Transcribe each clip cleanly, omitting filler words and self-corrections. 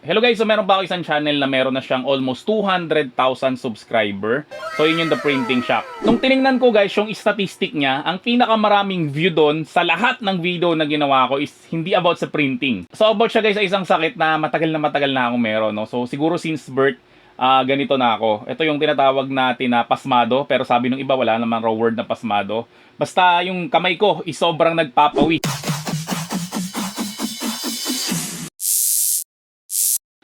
Hello guys, so meron pa ako isang channel na meron na siyang almost 200,000 subscriber. So yun yung The Printing Shop. Nung tiningnan ko guys yung statistic niya, ang pinakamaraming view doon sa lahat ng video na ginawa ko is hindi about sa printing. So about siya guys sa isang sakit na matagal na ako meron. No? So siguro since birth, ganito na ako. Ito yung tinatawag natin na pasmado, pero sabi nung iba wala namang raw word na pasmado. Basta yung kamay ko is sobrang nagpapawi.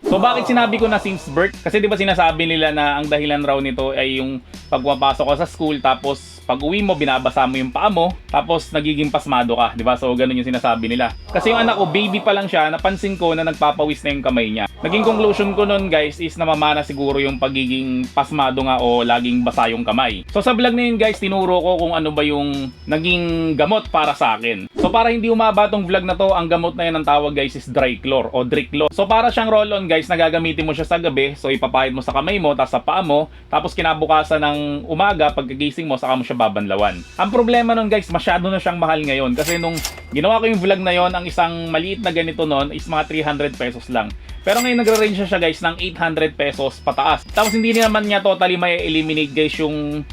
So bakit sinabi ko na since birth? Kasi di ba sinasabi nila na ang dahilan raw nito ay yung pag pumapasok ka sa school tapos pag uwi mo binabasa mo yung paa mo tapos nagiging pasmado ka, di ba? So ganun yung sinasabi nila. Kasi yung anak ko baby pa lang siya, napansin ko na nagpapawis na yung kamay niya. Naging conclusion ko nun guys is namamana siguro yung pagiging pasmado nga o laging basa yung kamay. So sa vlog na yun guys, tinuro ko kung ano ba yung naging gamot para sa akin. So para hindi umaba tong vlog na to, ang gamot na yan ang tawag guys is Driclor o Driclor. So para siyang roll-on guys, na gagamitin mo siya sa gabi. So ipapahid mo sa kamay mo, tapos sa paa mo, tapos kinabukasan ng umaga, pagkagising mo, saka mo siya babanlawan. Ang problema nun guys, masyado na siyang mahal ngayon. Kasi nung ginawa ko yung vlog na yon, ang isang maliit na ganito nun is mga 300 pesos lang. Pero ngayon nagre-range siya guys ng 800 pesos pataas. Tapos hindi naman niya totally may eliminate guys yung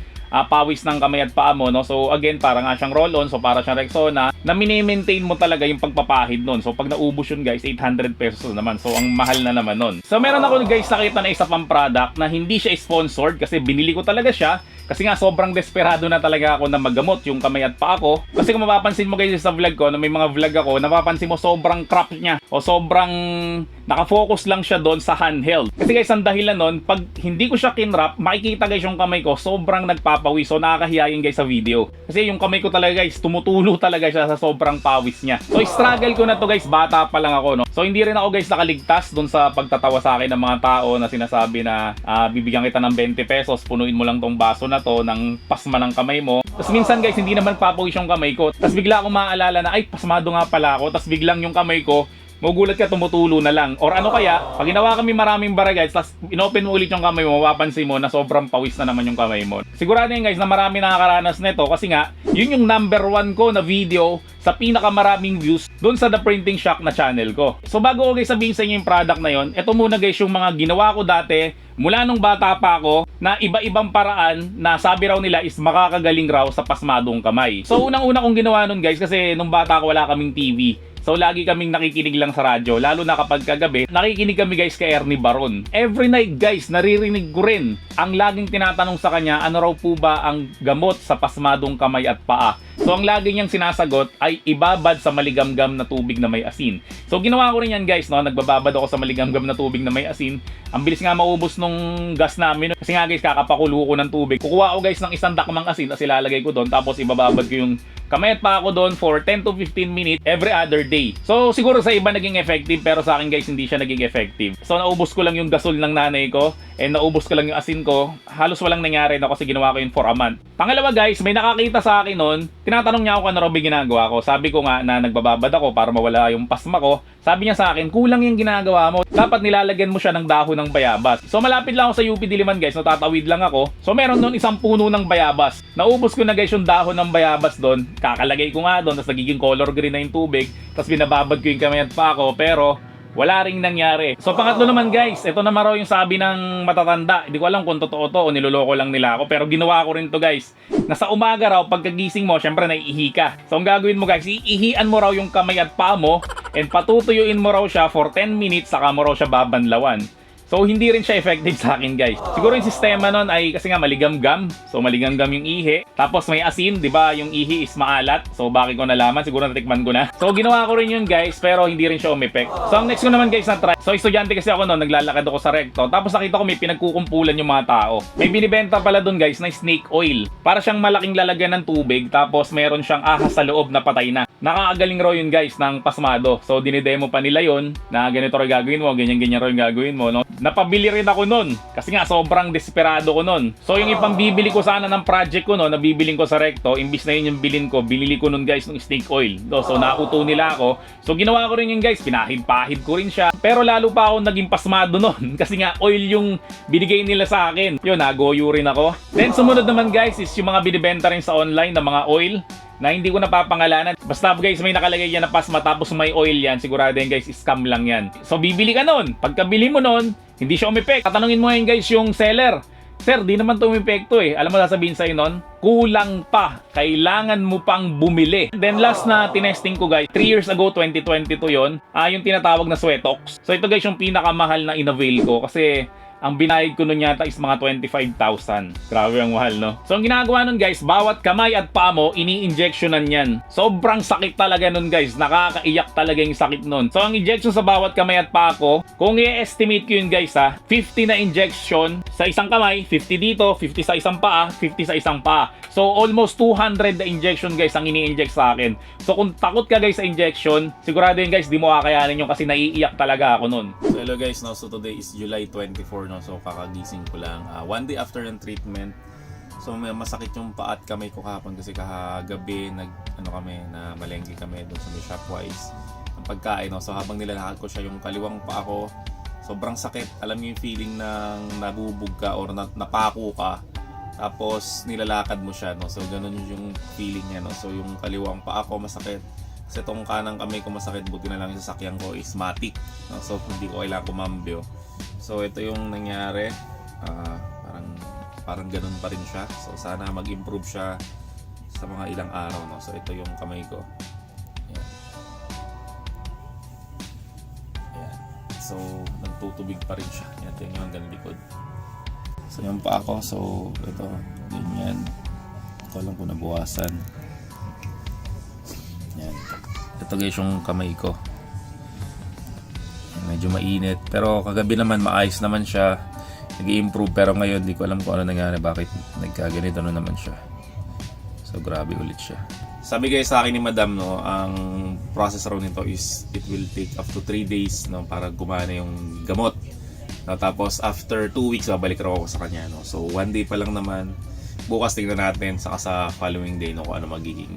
pawis ng kamay at paa mo, no? So again, para nga siyang roll-on, so para siyang Rexona, na mini-maintain mo talaga yung pagpapahid nun. So pag naubos yun guys, 800 pesos naman. So ang mahal na naman nun. So meron ako guys nakita na isa pang product na hindi siya sponsored kasi binili ko talaga siya. Kasi nga sobrang desperado na talaga ako na magamot yung kamay at paa ko. Kasi kung mapapansin mo guys sa vlog ko, na may mga vlog ako, napapansin mo sobrang crap niya o sobrang nakafocus lang siya doon sa handheld. Kasi guys, ang dahilan nun, pag hindi ko siya kinrap, makikita guys yung kamay ko, sobrang nagpapawi. So nakakahiyain guys sa video. Kasi yung kamay ko talaga guys, tumutulo talaga siya sa sobrang pawis niya. So struggle ko na to guys, bata pa lang ako, no? So hindi rin ako guys nakaligtas doon sa pagtatawa sa akin ng mga tao na sinasabi na bibigyan kita ng 20 pesos, punuin mo lang tong baso na to ng pasma ng kamay mo. Tapos minsan guys, hindi naman papawis yung kamay ko. Tapos bigla akong maaalala na, ay, pasmado nga pala ako. Tapos biglang yung kamay ko, magugulat ka, tumutulo na lang. Or ano kaya, pag ginawa kami maraming barangay, tapos inopen mo ulit yung kamay mo, mapapansin mo na sobrang pawis na naman yung kamay mo. Sigurado yun guys na marami nakakaranas nito kasi nga, yun yung number 1 ko na video sa pinakamaraming views doon sa The Printing Shop na channel ko. So bago ko guys sabihin sa inyo yung product na yon, ito muna guys yung mga ginawa ko dati mula nung bata pa ako na iba-ibang paraan na sabi raw nila is makakagaling raw sa pasmadong kamay. So unang-una kong ginawa nun guys kasi nung bata ko wala kaming TV. So lagi kaming nakikinig lang sa radyo, lalo na kapag kagabi, nakikinig kami guys kay Ernie Baron. Every night guys, naririnig ko rin ang laging tinatanong sa kanya, ano raw po ba ang gamot sa pasmadong kamay at paa. So ang lagi niyang sinasagot ay ibabad sa maligamgam na tubig na may asin. So ginawa ko rin yan guys, no? Nagbababad ako sa maligamgam na tubig na may asin. Ang bilis nga maubos nung gas namin. Kasi nga guys, kakapakulo ko ng tubig. Kukuha ko guys ng isang dakmang asin, tapos ilalagay ko doon, tapos ibababad ko yung kamay at paa ko doon for 10 to 15 minutes every other day. So siguro sa iba naging effective, pero sa akin guys hindi siya naging effective. So naubos ko lang yung gasol ng nanay ko and naubos ko lang yung asin ko. Halos walang nangyari na kasi ginawa ko yun for a month. Pangalawa guys, may nakakita sa akin noon, tinatanong niya ako kung ano raw ginagawa ko. Sabi ko nga na nagbababad ako para mawala yung pasma ko. Sabi niya sa akin, kulang yung ginagawa mo. Dapat nilalagyan mo siya ng dahon ng bayabas. So malapit lang ako sa UP Diliman guys, no, tatawid lang ako. So meron doon isang puno ng bayabas. Naubos ko na guys yung dahon ng bayabas doon. Kakalagay ko nga doon, tapos nagiging color green na yung tubig. Tapos binababad ko yung kamay at paa ko, pero wala ring nangyari. So pangatlo naman guys, ito naman raw yung sabi ng matatanda. Hindi ko alam kung totoo to o niloloko lang nila ako, pero ginawa ko rin to guys. Nasa umaga raw, pagkagising mo, syempre naiihi ka. So ang gagawin mo guys, iihian mo raw yung kamay at paa mo and patutuyuin mo raw siya for 10 minutes, saka mo raw siya babanlawan. So hindi rin siya effective sa akin guys. Siguro yung sistema nun ay kasi nga maligamgam. So maligamgam yung ihi. Tapos may asin, 'di ba? Yung ihi is maalat. So bakit ko nalaman? Siguro natikman ko na. So ginawa ko rin yun guys, pero hindi rin siya umepek. So ang next ko naman guys na try. So estudyante kasi ako noon, naglalakad ako sa recto. Tapos nakita ko may pinagkukumpulan yung mga tao. May binibenta pala doon guys na snake oil. Para siyang malaking lalagyan ng tubig, tapos meron siyang ahas sa loob na patay na. Nakakagaling raw yun guys ng pasmado. So dinidemo pa nila yun na ganito rin gagawin mo, ganyan-ganyan rin gagawin mo, no? Napabili rin ako nun kasi nga sobrang desperado ko nun. So yung ipang bibili ko sana ng project ko, no, nabibiling ko sa recto, imbis na yun yung bilin ko, binili ko nun guys ng snake oil. So nauto nila ako. So ginawa ko rin yun guys, pinahid-pahid ko rin siya. Pero lalo pa ako naging pasmado nun kasi nga oil yung binigay nila sa akin. Yun, nagoyo rin ako. Then sumunod naman guys is yung mga binibenta rin sa online na mga oil na hindi ko napapangalanan. Basta guys, may nakalagay yan na pasma tapos may oil yan, sigurado yan guys, scam lang yan. So bibili ka nun. Pagkabili mo nun, hindi siya umepek. Tatanungin mo yan guys yung seller. Sir, di naman ito umepekto eh. Alam mo sasabihin sa'yo nun? Kulang pa. Kailangan mo pang bumili. Then last na tinesting ko guys, 3 years ago, 2022 yon, yung tinatawag na Sweatox. So ito guys yung pinakamahal na in-avail ko kasi ang binayad ko nun yata is mga 25,000. Grabe ang mahal, no? So, ang ginagawa nun, guys, bawat kamay at paa mo, ini-injectionan yan. Sobrang sakit talaga nun, guys. Nakakaiyak talaga yung sakit nun. So, ang injection sa bawat kamay at paa ko, kung i-estimate ko yun, guys, 50 na injection sa isang kamay, 50 dito, 50 sa isang paa, 50 sa isang paa. So, almost 200 na injection, guys, ang ini-inject sa akin. So, kung takot ka, guys, sa injection, sigurado yun, guys, di mo kakayanin yun kasi naiiyak talaga ako nun. So, hello, guys. No? So, today is July 24, no? So kakagising ko lang. One day after ng treatment. So may masakit yung paa at kamay ko kahapon kasi kahagabi na malengke kami doon sa may Shopwise. Ang pagkain, no? So habang nilalakad ko siya yung kaliwang paa ko, sobrang sakit. Alam niyo yung feeling ng nabubog ka or napako ka. Tapos nilalakad mo siya, no? So ganun yung feeling niya, no? So yung kaliwang paa ko masakit. Kasi itong kanang kamay ko masakit, buti na lang yung sasakyan ko is matic, no? So hindi ko kailangan kumambyo. So ito yung nangyari, parang ganun pa rin siya. So sana mag-improve siya sa mga ilang araw, no? So ito yung kamay ko. Ayan. Ayan. So nagtutubig pa rin siya. Ayan, ito yung hanggang likod. So yung pa ako, so ito, ganyan. Ito lang ko nabuwasan. Ayan. Ito guys yung kamay ko. Medyo mainit, pero kagabi naman maayos naman siya, nag-i-improve, pero ngayon di ko alam kung ano nangyari, bakit nagkaganito na naman siya. So grabe ulit siya. Sabi guys sa akin ni Madam, no, ang process raw nito is it will take up to 3 days, no, para gumana yung gamot, no, tapos after 2 weeks babalik raw ako sa kanya, no. So 1 day pa lang naman, bukas tingnan natin saka sa following day, no, kung ano magiging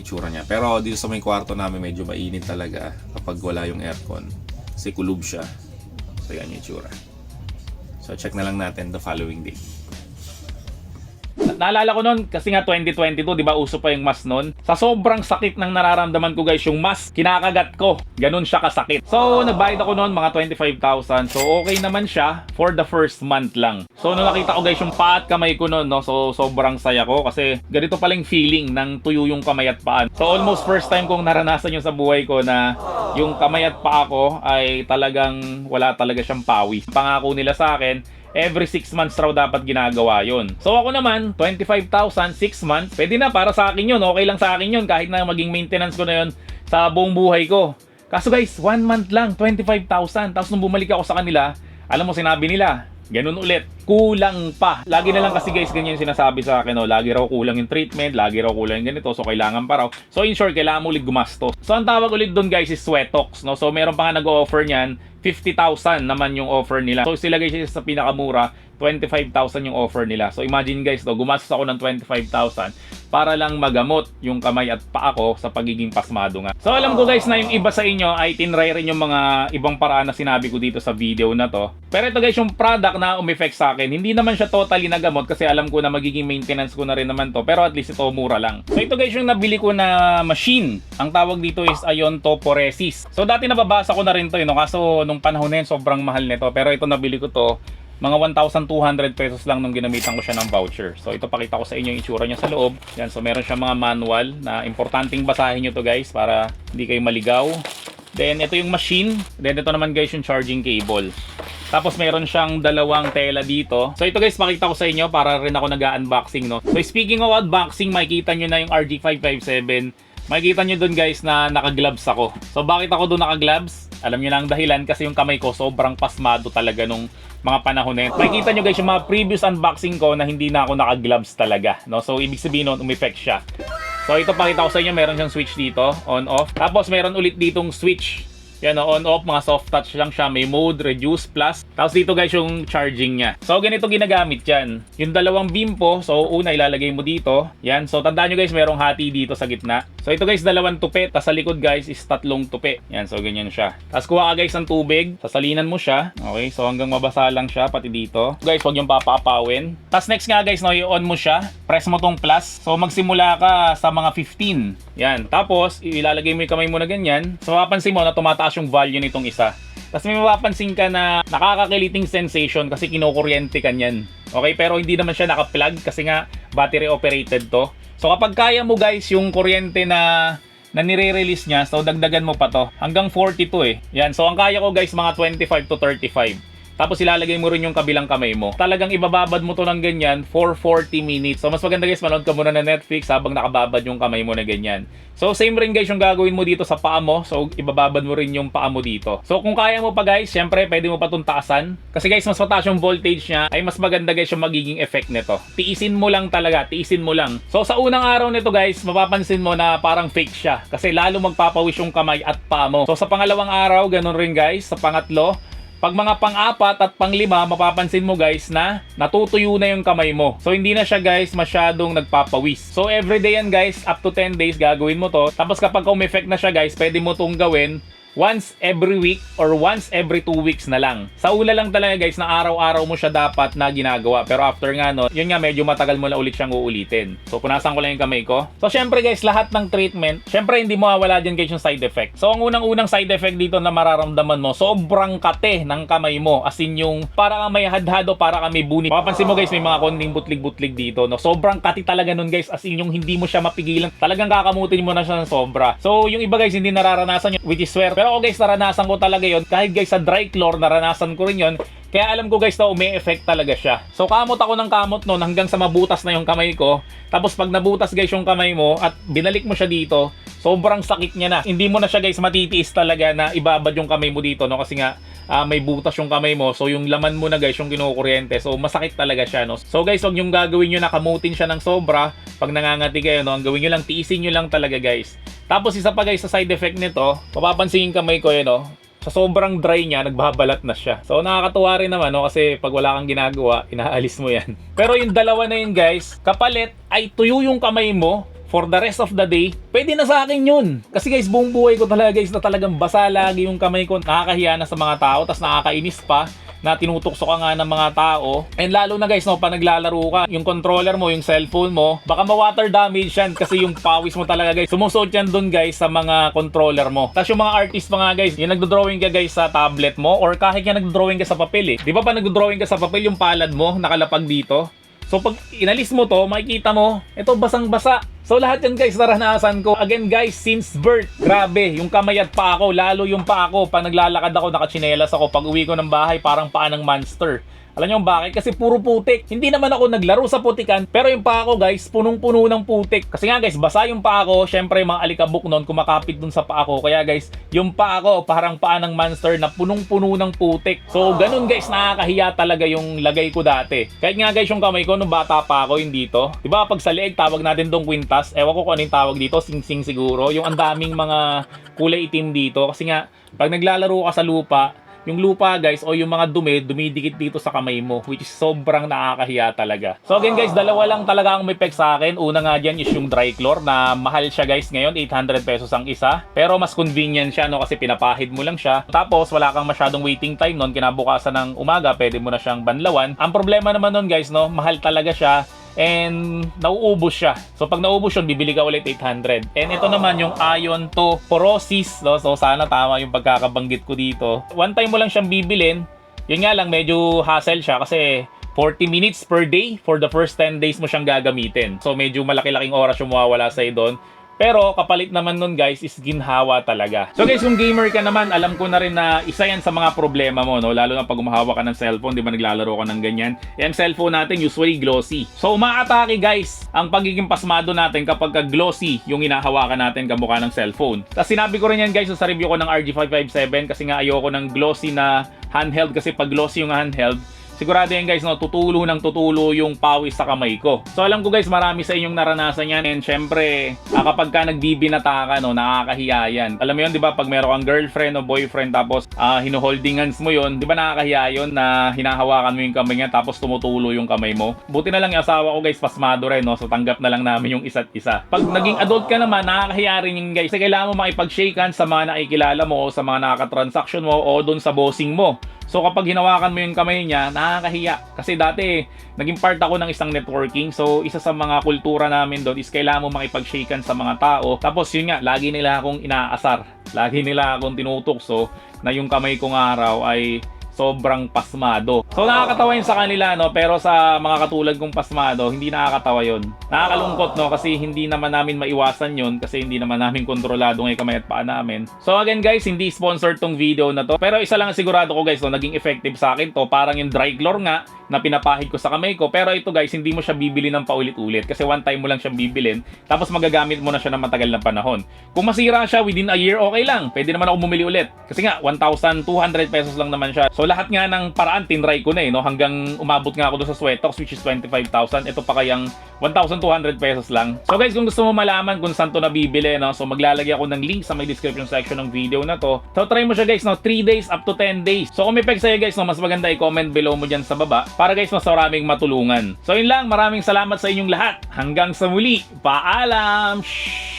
itsura niya. Pero dito sa may kwarto namin medyo mainit talaga kapag wala yung aircon. Kasi kulub siya. So yan yung itsura. So check na lang natin the following day. Naalala ko noon kasi nga 2022, di ba, uso pa yung mask noon. Sa sobrang sakit ng nararamdaman ko guys, yung mask, kinakagat ko. Ganun siya kasakit. So nagbayad ako noon mga 25,000. So okay naman siya for the first month lang. So nung nakita ko guys yung paa at kamay ko noon, no, so sobrang saya ko kasi ganito palang feeling ng tuyo yung kamay at paa. So almost first time kong naranasan yung sa buhay ko na yung kamay at paa ko ay talagang wala talaga siyang pawis. Pangako nila sa akin, every 6 months raw dapat ginagawa yon. So ako naman, 25,000, 6 months, pwede na para sa akin yun. Okay lang sa akin yun kahit na maging maintenance ko na yun sa buong buhay ko. Kaso guys, 1 month lang, 25,000. Tapos nung bumalik ako sa kanila, alam mo sinabi nila, ganun ulit, kulang pa. Lagi na lang kasi guys, ganyan yung sinasabi sa akin, no? Lagi raw kulang yung treatment, lagi raw kulang yung ganito, so kailangan pa raw. So in short, kailangan mo ulit gumastos. So ang tawag ulit doon guys is Sweatox, no? So meron pa nga nag-o-offer niyan, 50,000 naman yung offer nila. So sila guys sa pinakamura, 25,000 yung offer nila. So imagine guys, no, gumastos ako ng 25,000 para lang magamot yung kamay at paa ko sa pagiging pasmado nga. So alam ko guys na yung iba sa inyo ay tinry rin yung mga ibang paraan na sinabi ko dito sa video na to. Pero ito guys yung product na umeffect sa akin, hindi naman siya totally nagamot kasi alam ko na magiging maintenance ko na rin naman to. Pero at least ito mura lang. So ito guys yung nabili ko na machine. Ang tawag dito is iontophoresis. So dati nababasa ko na rin to, no? Kaso nung panahon na yun sobrang mahal nito. Pero ito nabili ko to mga 1,200 pesos lang nung ginamitan ko siya ng voucher. So ito pakita ko sa inyo yung itsura niya sa loob. Yan, so meron siya mga manual na importanteng basahin nyo to guys para hindi kayo maligaw. Then ito yung machine. Then ito naman guys yung charging cable. Tapos meron siyang dalawang tela dito. So ito guys pakita ko sa inyo para rin ako nag-unboxing, no. So speaking of unboxing, makikita nyo na yung RG557. Makikita nyo dun guys na naka-gloves ako. So bakit ako dun naka-gloves? Alam nyo na ang dahilan kasi yung kamay ko sobrang pasmado talaga nung mga panahon na yun. Makikita nyo guys yung mga previous unboxing ko na hindi na ako naka-gloves talaga, no? So ibig sabihin nun, umeffect siya. So ito pakita ko sa inyo, meron siyang switch dito, on off. Tapos meron ulit ditong switch Yan o, on-off, mga soft touch lang siya. May mode, reduce, plus. Tapos dito guys yung charging niya. So ganito ginagamit yan. Yung dalawang beam po, so una ilalagay mo dito. Yan, so tandaan nyo guys, merong hati dito sa gitna. So ito guys, dalawang tupi. Tapos sa likod guys is tatlong tupi. Yan, so ganyan siya. Tapos kuha ka guys ng tubig. Sasalinan mo siya. Okay, so hanggang mabasa lang siya, pati dito. Guys, huwag yung papaapawin. Tapos next nga guys, no, i-on mo siya. Press mo tong plus. So magsimula ka sa mga 15. Yan, tapos ilalagay mo yung kamay mo na ganyan. So mapapansin mo na tumataas yung value nitong isa. Tapos may mapapansin ka na nakakakiliting sensation kasi kinukuryente ka niyan. Okay, pero hindi naman siya naka-plug kasi nga battery operated to. So kapag kaya mo guys yung kuryente na nire-release niya, so dagdagan mo pa to. Hanggang 42 eh. Yan, so ang kaya ko guys mga 25 to 35. Tapos ilalagay mo rin yung kabilang kamay mo. Talagang ibababad mo to ng ganyan for 40 minutes. So mas maganda guys, manood ka muna na Netflix habang nakababad yung kamay mo na ganyan. So same rin guys yung gagawin mo dito sa paa mo. So ibababad mo rin yung paa mo dito. So kung kaya mo pa guys, syempre pwede mo pa itong taasan. Kasi guys, mas mataas yung voltage niya, ay mas maganda guys yung magiging effect nito. Tiisin mo lang talaga, tiisin mo lang. So sa unang araw nito guys, mapapansin mo na parang fake siya. Kasi lalo magpapawis yung kamay at paa mo. So sa pangalawang araw, ganun rin guys. Sa pangatlo, pag mga pang-apat at pang-lima, mapapansin mo guys na natutuyo na yung kamay mo. So hindi na siya guys masyadong nagpapawis. So everyday yan guys, up to 10 days gagawin mo to. Tapos kapag umeffect na siya guys, pwede mo tong gawin once every week or once every 2 weeks na lang. Sa una lang talaga guys na araw-araw mo siya dapat na ginagawa. Pero after nga no, yun nga medyo matagal mo na ulit siyang uulitin. So punasan ko lang yung kamay ko. So syempre guys, lahat ng treatment, syempre hindi mawawala dyan guys yung side effect. So ang unang-unang side effect dito na mararamdaman mo, sobrang kate ng kamay mo. As in yung para kang may hadhado, para kang may bunit. Mapapansin mo guys, may mga konting butlig-butlig dito. No? Sobrang kati talaga nun guys. As in yung hindi mo siya mapigilan. Talagang kakamutin mo na siya ng sobra. So yung iba guys hindi nararanasan yun, which is swear. Pero ako guys, naranasan ko talaga yon. Kahit guys sa dry chlor, naranasan ko rin yon. Kaya alam ko guys na umi-effect talaga siya. So kamot ako ng kamot noon hanggang sa mabutas na yung kamay ko. Tapos pag nabutas guys yung kamay mo at binalik mo siya dito, sobrang sakit niya na. Hindi mo na siya guys matitiis talaga na ibabad yung kamay mo dito, no? Kasi nga may butas yung kamay mo. So yung laman mo na guys yung kinukuryente. So masakit talaga siya, no? So guys, wag yung gagawin nyo na kamutin siya ng sobra. Pag nangangati kayo, no? Ang gawin nyo lang, tiisin nyo lang talaga guys. Tapos isa pa guys sa side effect nito, mapapansin yung kamay ko yun, no? Sa sobrang dry niya, nagbabalat na siya. So nakakatuwa rin naman, no? Kasi pag wala kang ginagawa, inaalis mo yan. Pero yung dalawa na yun guys, kapalit ay tuyo yung kamay mo for the rest of the day, pwede na sa akin yun. Kasi guys, buong buhay ko talaga guys na talagang basa lagi yung kamay ko. Nakakahiya na sa mga tao, tas nakakainis pa na tinutukso ka nga ng mga tao. And lalo na guys, no, pa naglalaro ka, yung controller mo, yung cellphone mo, baka ma-water damage yan kasi yung pawis mo talaga guys, sumusot yan dun guys sa mga controller mo. Tapos yung mga artist pa nga guys, yung nagdo-drawing ka guys sa tablet mo or kahit yung nagdo-drawing ka sa papel eh. Di ba pa nagdo-drawing ka sa papel, yung palad mo nakalapag dito? So pag inalis mo to, makikita mo, ito basang-basa. So lahat yan guys, naranasan ko. Again guys, since birth, grabe, yung kamay at paa ko, lalo yung paa ko, pag naglalakad ako, nakatsinelas ako, pag uwi ko ng bahay, parang paa ng monster. Alam niyo bakit? Kasi puro putik. Hindi naman ako naglaro sa putikan, pero yung paa ko guys, punong-puno ng putik. Kasi nga guys, basa yung paa ko, syempre mga alikabok nun kumakapit dun sa paa ko. Kaya guys, yung paa ko parang paa ng monster na punong-puno ng putik. So ganun guys, nakakahiya talaga yung lagay ko dati. Kahit nga guys, yung kamay ko nung bata pa ako, hindi to. Diba pag sa leeg, tawag natin tong kwintas. Ewan ko kung ano yung tawag dito, sing-sing siguro. Yung ang daming mga kulay itim dito. Kasi nga, pag naglalaro ka sa lupa, yung lupa guys o yung mga dumi, dumidikit dito sa kamay mo, which is sobrang nakakahiya talaga. So again guys, dalawa lang talaga ang may pek sa akin. Una nga dyan is yung dry chlor na mahal siya guys ngayon, 800 pesos ang isa. Pero mas convenient siya, no, kasi pinapahid mo lang siya. Tapos wala kang masyadong waiting time nun, kinabukasan ng umaga, pwede mo na siyang banlawan. Ang problema naman nun guys, no, mahal talaga siya. And nauubos siya. So pag naubos yun, bibili ka ulit 800. And ito naman yung ion to porosis, no? So sana tama yung pagkakabanggit ko dito. One time mo lang siyang bibilin. Yun nga lang, medyo hassle siya kasi 40 minutes per day for the first 10 days mo siyang gagamitin. So medyo malaki-laking oras yung mawawala sa'yo doon. Pero kapalit naman nun guys is ginhawa talaga. So guys, kung gamer ka naman, alam ko na rin na isa yan sa mga problema mo, no? Lalo na pag umahawa ka ng cellphone, di ba naglalaro ka ng ganyan. Yung cellphone natin usually glossy. So umaatake guys ang pagiging pasmado natin kapag glossy yung hinahawakan natin kamukha ng cellphone. Tapos sinabi ko rin yan guys sa review ko ng RG557 kasi nga ayoko ng glossy na handheld kasi pag glossy yung handheld, sigurado yan guys, no, tutulo ng tutulo yung pawis sa kamay ko. So alam ko guys, marami sa inyong naranasan yan, and syempre, kapag ka nagbibinata ka, no, nakakahiya yan. Alam mo yun, di ba, pag meron kang girlfriend o boyfriend, tapos hinuholding hands mo yun, di ba nakakahiya yun na hinahawakan mo yung kamay niya, tapos tumutulo yung kamay mo. Buti na lang yung asawa ko guys, pasmado rin, no, so tanggap na lang namin yung isa't isa. Pag naging adult ka naman, nakakahiya rin yung guys, kasi kailangan mo makipag-shake hands sa mga nakikilala mo, o sa mga nakaka-transaction mo, o doon sa bossing mo. So kapag hinawakan mo yung kamay niya, nakakahiya. Kasi dati, naging part ako ng isang networking. So isa sa mga kultura namin doon is kailangan mo makipag-shake hands sa mga tao. Tapos yun nga, lagi nila akong inaasar. Lagi nila akong tinutukso na yung kamay kong araw ay sobrang pasmado. So nakakatawa yun sa kanila, no, pero sa mga katulad kong pasmado, hindi nakakatawa yun. Nakakalungkot, no, kasi hindi naman namin maiwasan yun, kasi hindi naman namin kontrolado ng kamay at paa namin. So again guys, hindi sponsored tong video na to, pero isa lang sigurado ko guys, no, naging effective sa akin to. Parang yung dry chlor nga na pinapahid ko sa kamay ko, pero ito guys, hindi mo siya bibili ng paulit-ulit, kasi one time mo lang siyang bibilin, tapos magagamit mo na siya ng matagal na panahon. Kung masira siya within a year, okay lang, pwede naman ako bumili ulit, kasi nga 1,200 pesos lang naman siya. So lahat nga ng paraan tinry ko na, no, hanggang umabot nga ako doon sa Sweatox, which is 25,000. Ito pa kayang 1,200 pesos lang. So guys, kung gusto mo malaman kung saan to nabibili, no, so maglalagay ako ng link sa may description section ng video na to. So try mo siya guys, no, 3 days up to 10 days. So kung may peg sa'yo guys, no, mas maganda i-comment below mo dyan sa baba para guys mas maraming matulungan. So yun lang, maraming salamat sa inyong lahat. Hanggang sa muli, paalam! Shhh!